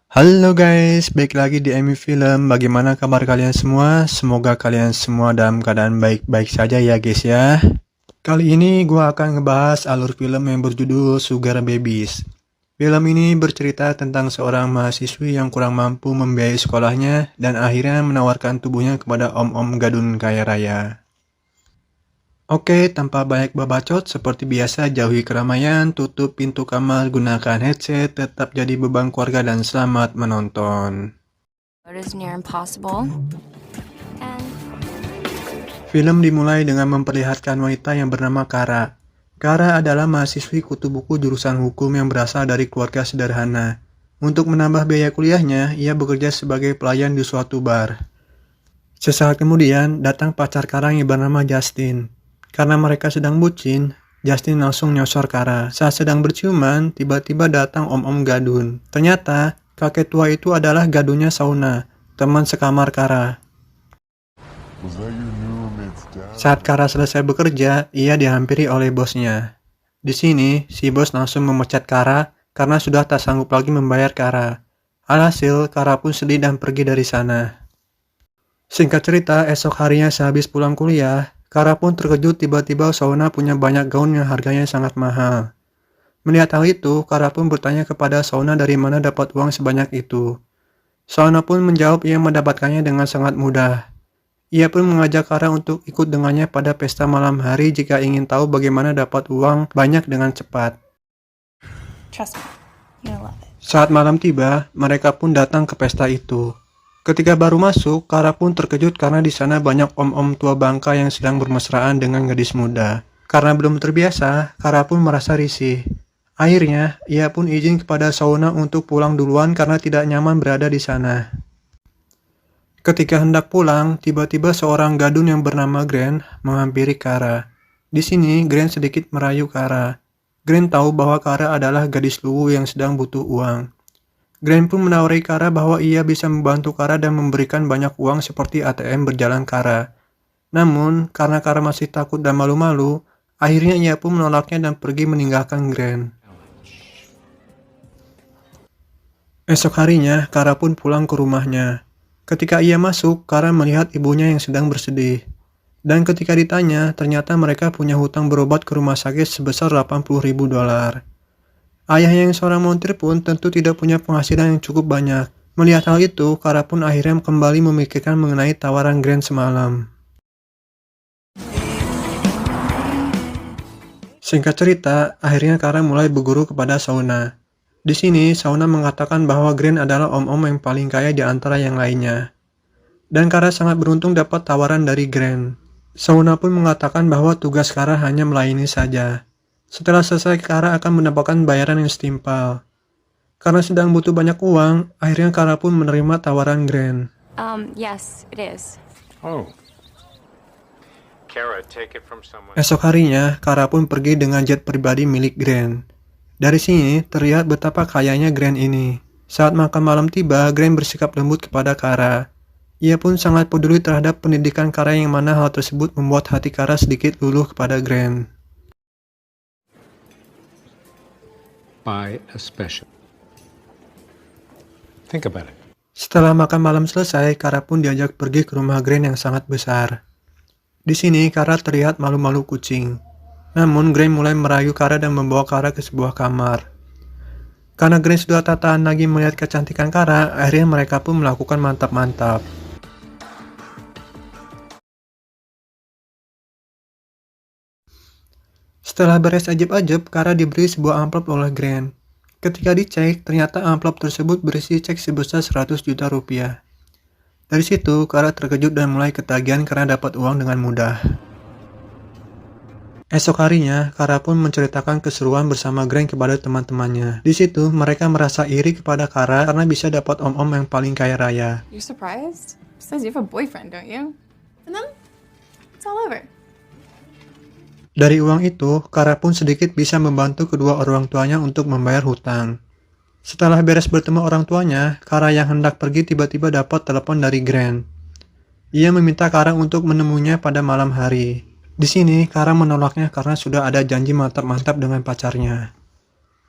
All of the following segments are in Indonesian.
Halo guys, balik lagi di Emi Film. Bagaimana kabar kalian semua? Semoga kalian semua dalam keadaan baik-baik saja ya guys ya. Kali ini gue akan ngebahas alur film yang berjudul Sugar Babies. Film ini bercerita tentang seorang mahasiswi yang kurang mampu membiayai sekolahnya dan akhirnya menawarkan tubuhnya kepada om-om gadun kaya raya. Oke, tanpa banyak babacot, seperti biasa jauhi keramaian, tutup pintu kamar, gunakan headset, tetap jadi beban keluarga dan selamat menonton. It is near impossible. And Film dimulai dengan memperlihatkan wanita yang bernama Kara. Kara adalah mahasiswi kutu buku jurusan hukum yang berasal dari keluarga sederhana. Untuk menambah biaya kuliahnya, ia bekerja sebagai pelayan di suatu bar. Sesaat kemudian, datang pacar Kara yang bernama Justin. Karena mereka sedang bucin, Justin langsung nyosor Kara. Saat sedang berciuman, tiba-tiba datang om-om gadun. Ternyata, kakek tua itu adalah gadunnya Sauna, teman sekamar Kara. Saat Kara selesai bekerja, ia dihampiri oleh bosnya. Di sini, si bos langsung memecat Kara karena sudah tak sanggup lagi membayar Kara. Alhasil, Kara pun sedih dan pergi dari sana. Singkat cerita, esok harinya sehabis pulang kuliah, Kara pun terkejut tiba-tiba Sauna punya banyak gaun yang harganya sangat mahal. Melihat hal itu, Kara pun bertanya kepada Sauna dari mana dapat uang sebanyak itu. Sauna pun menjawab ia mendapatkannya dengan sangat mudah. Ia pun mengajak Kara untuk ikut dengannya pada pesta malam hari jika ingin tahu bagaimana dapat uang banyak dengan cepat. trust me, you'll love it. Saat malam tiba, mereka pun datang ke pesta itu. Ketika baru masuk, Kara pun terkejut karena di sana banyak om-om tua bangka yang sedang bermesraan dengan gadis muda. Karena belum terbiasa, Kara pun merasa risih. Akhirnya, ia pun izin kepada Sauna untuk pulang duluan karena tidak nyaman berada di sana. Ketika hendak pulang, tiba-tiba seorang gadun yang bernama Grant menghampiri Kara. Di sini, Grant sedikit merayu Kara. Grant tahu bahwa Kara adalah gadis luwu yang sedang butuh uang. Grant pun menawari Kara bahwa ia bisa membantu Kara dan memberikan banyak uang seperti ATM berjalan Kara. Namun, karena Kara masih takut dan malu-malu, akhirnya ia pun menolaknya dan pergi meninggalkan Grant. Esok harinya, Kara pun pulang ke rumahnya. Ketika ia masuk, Kara melihat ibunya yang sedang bersedih. Dan ketika ditanya, ternyata mereka punya hutang berobat ke rumah sakit sebesar $80.000. Ayahnya yang seorang montir pun tentu tidak punya penghasilan yang cukup banyak. Melihat hal itu, Kara pun akhirnya kembali memikirkan mengenai tawaran Grant semalam. Singkat cerita, akhirnya Kara mulai berguru kepada Sauna. Di sini, Sauna mengatakan bahwa Grant adalah om-om yang paling kaya di antara yang lainnya. Dan Kara sangat beruntung dapat tawaran dari Grant. Sauna pun mengatakan bahwa tugas Kara hanya melayani saja. Setelah selesai, Kara akan mendapatkan bayaran yang setimpal. Karena sedang butuh banyak uang, akhirnya Kara pun menerima tawaran Grant. Yes, it is. Oh. Kara, take it from someone. Esok harinya, Kara pun pergi dengan jet pribadi milik Grant. Dari sini, terlihat betapa kayanya Grant ini. Saat makan malam tiba, Grant bersikap lembut kepada Kara. Ia pun sangat peduli terhadap pendidikan Kara yang mana hal tersebut membuat hati Kara sedikit luluh kepada Grant. Buy a special. Think about it. Setelah makan malam selesai, Kara pun diajak pergi ke rumah Grant yang sangat besar. Di sini, Kara terlihat malu-malu kucing. Namun, Grant mulai merayu Kara dan membawa Kara ke sebuah kamar. Karena Grant sudah tak tahan lagi melihat kecantikan Kara, akhirnya mereka pun melakukan mantap-mantap. Setelah beres ajeb-ajeb, Kara diberi sebuah amplop oleh Grant. Ketika dicek, ternyata amplop tersebut berisi cek sebesar 100 juta rupiah. Dari situ, Kara terkejut dan mulai ketagihan karena dapat uang dengan mudah. Esok harinya, Kara pun menceritakan keseruan bersama Grant kepada teman-temannya. Di situ, mereka merasa iri kepada Kara karena bisa dapat om-om yang paling kaya raya. You're surprised? Says you have a boyfriend, don't you? And then it's all over. Dari uang itu, Kara pun sedikit bisa membantu kedua orang tuanya untuk membayar hutang. Setelah beres bertemu orang tuanya, Kara yang hendak pergi tiba-tiba dapat telepon dari Grant. Ia meminta Kara untuk menemuinya pada malam hari. Di sini, Kara menolaknya karena sudah ada janji mantap-mantap dengan pacarnya.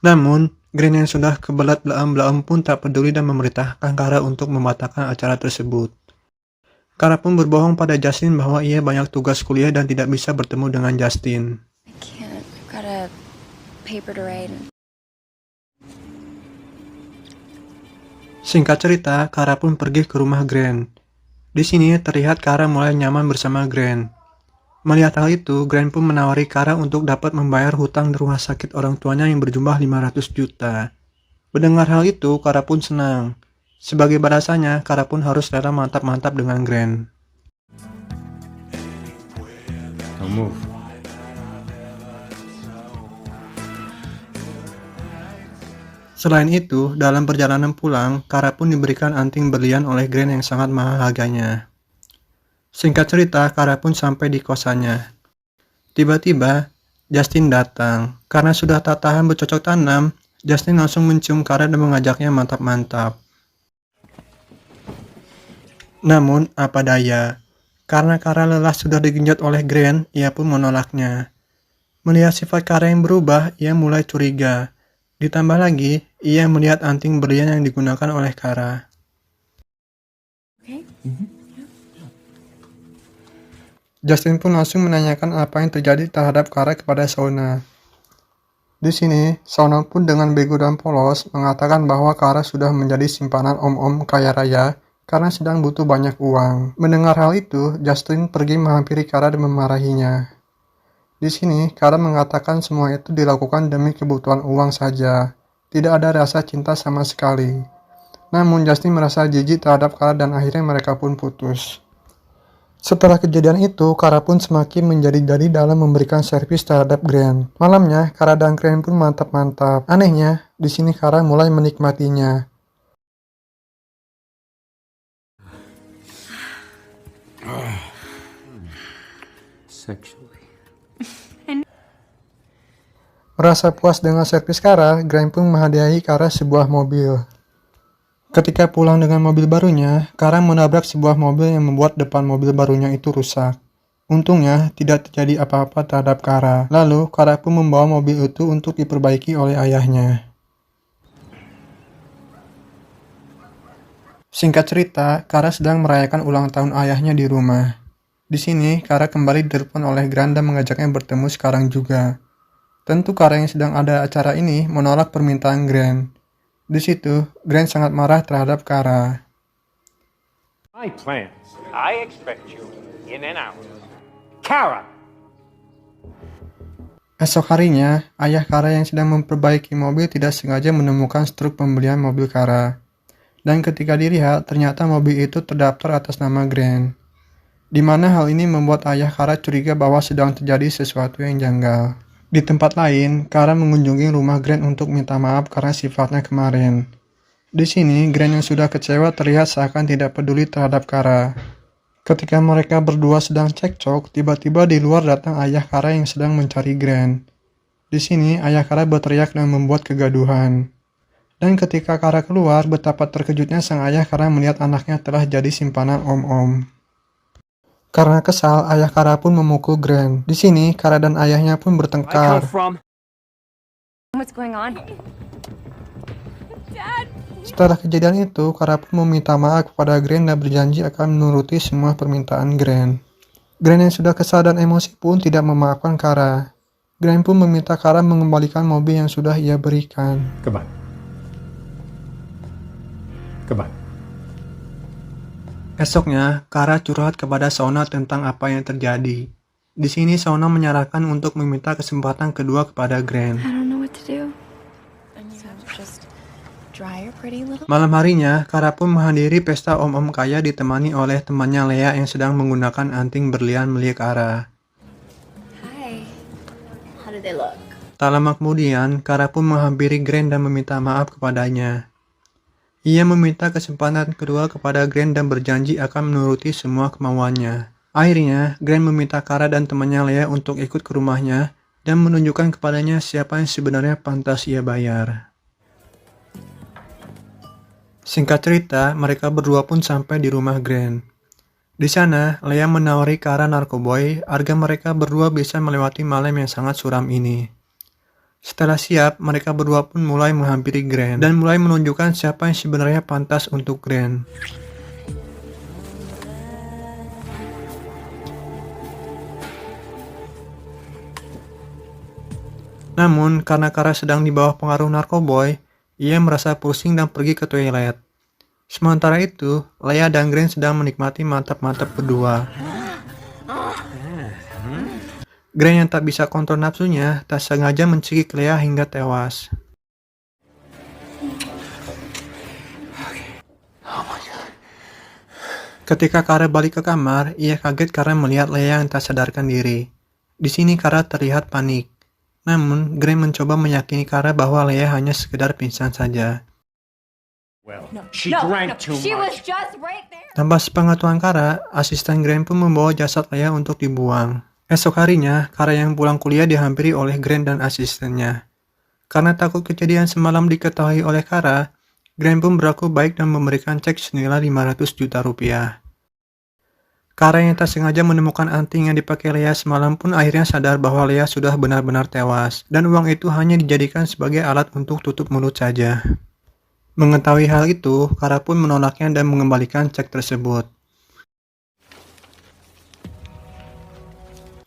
Namun, Grant yang sudah kebelat belaam-belaam pun tak peduli dan memerintahkan Kara untuk membatalkan acara tersebut. Kara pun berbohong pada Justin bahwa ia banyak tugas kuliah dan tidak bisa bertemu dengan Justin. I can't. I've got a paper to write. Singkat cerita, Kara pun pergi ke rumah Grant. Di sini terlihat Kara mulai nyaman bersama Grant. Melihat hal itu, Grant pun menawari Kara untuk dapat membayar hutang di rumah sakit orang tuanya yang berjumlah 500 juta. Mendengar hal itu, Kara pun senang. Sebagai balasannya, Kara pun harus rela mantap-mantap dengan Grant. Don't move. Selain itu, dalam perjalanan pulang, Kara pun diberikan anting berlian oleh Grant yang sangat mahal harganya. Singkat cerita, Kara pun sampai di kosannya. Tiba-tiba, Justin datang. Karena sudah tak tahan bercocok tanam, Justin langsung mencium Kara dan mengajaknya mantap-mantap. Namun, apa daya, karena Kara lelah sudah digenjot oleh Grant, ia pun menolaknya. Melihat sifat Kara yang berubah, ia mulai curiga. Ditambah lagi, ia melihat anting berlian yang digunakan oleh Kara. Okay. Justin pun langsung menanyakan apa yang terjadi terhadap Kara kepada Shauna. Di sini, Shauna pun dengan bego dan polos mengatakan bahwa Kara sudah menjadi simpanan om-om kaya raya karena sedang butuh banyak uang. Mendengar hal itu, Justin pergi menghampiri Kara dan memarahinya. Di sini, Kara mengatakan semua itu dilakukan demi kebutuhan uang saja. Tidak ada rasa cinta sama sekali. Namun, Justin merasa jijik terhadap Kara dan akhirnya mereka pun putus. Setelah kejadian itu, Kara pun semakin menjadi-jadi dalam memberikan servis terhadap Grant. Malamnya, Kara dan Grant pun mantap-mantap. Anehnya, di sini Kara mulai menikmatinya. Sexually. Merasa puas dengan servis Kara, Grant pun menghadiahi Kara sebuah mobil. Ketika pulang dengan mobil barunya, Kara menabrak sebuah mobil yang membuat depan mobil barunya itu rusak. Untungnya, tidak terjadi apa-apa terhadap Kara. Lalu, Kara pun membawa mobil itu untuk diperbaiki oleh ayahnya. Singkat cerita, Kara sedang merayakan ulang tahun ayahnya di rumah. Di sini, Kara kembali ditelepon oleh Grant dan mengajaknya bertemu sekarang juga. Tentu Kara yang sedang ada acara ini menolak permintaan Grant. Di situ, Grant sangat marah terhadap Kara. My plans. I expect you in an hour. Kara! Esok harinya, ayah Kara yang sedang memperbaiki mobil tidak sengaja menemukan struk pembelian mobil Kara. Dan ketika dilihat, ternyata mobil itu terdaftar atas nama Grant. Di mana hal ini membuat ayah Kara curiga bahwa sedang terjadi sesuatu yang janggal. Di tempat lain, Kara mengunjungi rumah Grant untuk minta maaf karena sifatnya kemarin. Di sini, Grant yang sudah kecewa terlihat seakan tidak peduli terhadap Kara. Ketika mereka berdua sedang cekcok, tiba-tiba di luar datang ayah Kara yang sedang mencari Grant. Di sini, ayah Kara berteriak dan membuat kegaduhan. Dan ketika Kara keluar, betapa terkejutnya sang ayah karena melihat anaknya telah jadi simpanan om-om. Karena kesal, ayah Kara pun memukul Grant. Di sini, Kara dan ayahnya pun bertengkar. What's going on? Dad! Setelah kejadian itu, Kara pun meminta maaf kepada Grant dan berjanji akan menuruti semua permintaan Grant. Grant yang sudah kesal dan emosi pun tidak memaafkan Kara. Grant pun meminta Kara mengembalikan mobil yang sudah ia berikan. Goodbye. Goodbye. Esoknya, Kara curhat kepada Shauna tentang apa yang terjadi. Di sini, Shauna menyarankan untuk meminta kesempatan kedua kepada Grant. I don't know what to do. So just dry your pretty little. Malam harinya, Kara pun menghadiri pesta om-om kaya ditemani oleh temannya Lea yang sedang menggunakan anting berlian milik Kara. Hi. How do they look? Tak lama kemudian, Kara pun menghampiri Grant dan meminta maaf kepadanya. Ia meminta kesempatan kedua kepada Grant dan berjanji akan menuruti semua kemauannya. Akhirnya, Grant meminta Kara dan temannya Lea untuk ikut ke rumahnya dan menunjukkan kepadanya siapa yang sebenarnya pantas ia bayar. Singkat cerita, mereka berdua pun sampai di rumah Grant. Di sana, Lea menawari Kara narkoboy agar mereka berdua bisa melewati malam yang sangat suram ini. Setelah siap, mereka berdua pun mulai menghampiri Grant dan mulai menunjukkan siapa yang sebenarnya pantas untuk Grant. Namun, karena Kara sedang di bawah pengaruh narkoboy, ia merasa pusing dan pergi ke toilet. Sementara itu, Leah dan Grant sedang menikmati mantap-mantap berdua. Grant yang tak bisa kontrol nafsunya, tak sengaja mencekik Leah hingga tewas. Ketika Kara balik ke kamar, ia kaget karena melihat Leah yang tak sadarkan diri. Di sini Kara terlihat panik. Namun, Grant mencoba meyakini Kara bahwa Leah hanya sekedar pingsan saja. Well, she drank too She was much. just right there. Tanpa sepengetahuan Kara, asisten Grant pun membawa jasad Leah untuk dibuang. Esok harinya, Kara yang pulang kuliah dihampiri oleh Grant dan asistennya. Karena takut kejadian semalam diketahui oleh Kara, Grant pun berlaku baik dan memberikan cek senilai 500 juta rupiah. Kara yang tak sengaja menemukan anting yang dipakai Leah semalam pun akhirnya sadar bahwa Leah sudah benar-benar tewas, dan uang itu hanya dijadikan sebagai alat untuk tutup mulut saja. Mengetahui hal itu, Kara pun menolaknya dan mengembalikan cek tersebut.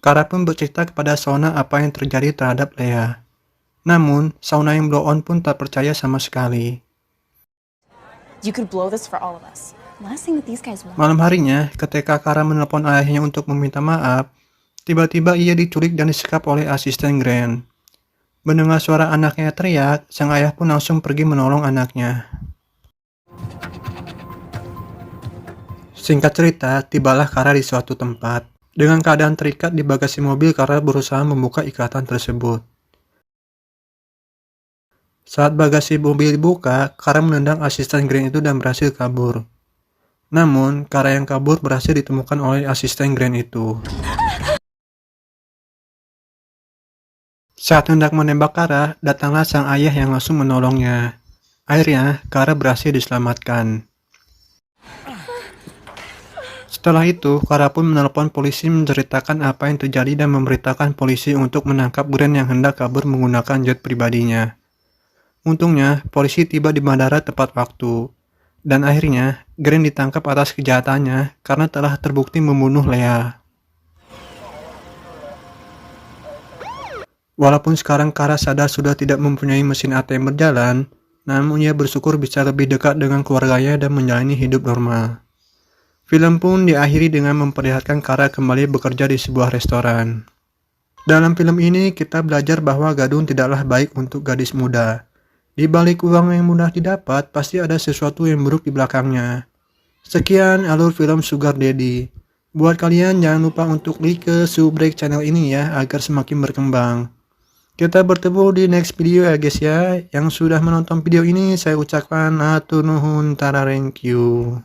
Kara pun bercerita kepada Shauna apa yang terjadi terhadap Leah. Namun, Shauna yang blow on pun tak percaya sama sekali. You could blow this for all of us. Last thing that these guys want. Malam harinya, ketika Kara menelpon ayahnya untuk meminta maaf, tiba-tiba ia diculik dan disekap oleh asisten Grant. Mendengar suara anaknya teriak, sang ayah pun langsung pergi menolong anaknya. Singkat cerita, tibalah Kara di suatu tempat. Dengan keadaan terikat di bagasi mobil, Kara berusaha membuka ikatan tersebut. Saat bagasi mobil dibuka, Kara menendang asisten Grant itu dan berhasil kabur. Namun, Kara yang kabur berhasil ditemukan oleh asisten Grant itu. Saat hendak menembak Kara, datanglah sang ayah yang langsung menolongnya. Akhirnya, Kara berhasil diselamatkan. Setelah itu, Kara pun menelpon polisi menceritakan apa yang terjadi dan memberitakan polisi untuk menangkap Grant yang hendak kabur menggunakan jet pribadinya. Untungnya, polisi tiba di bandara tepat waktu. Dan akhirnya, Grant ditangkap atas kejahatannya karena telah terbukti membunuh Leah. Walaupun sekarang Kara sadar sudah tidak mempunyai mesin ATM berjalan, namun ia bersyukur bisa lebih dekat dengan keluarganya dan menjalani hidup normal. Film pun diakhiri dengan memperlihatkan Kara kembali bekerja di sebuah restoran. Dalam film ini, kita belajar bahwa gadun tidaklah baik untuk gadis muda. Di balik uang yang mudah didapat, pasti ada sesuatu yang buruk di belakangnya. Sekian alur film Sugar Daddy. Buat kalian jangan lupa untuk klik ke subrek channel ini ya, agar semakin berkembang. Kita bertemu di next video ya guys ya. Yang sudah menonton video ini, saya ucapkan hatur nuhun, thank you.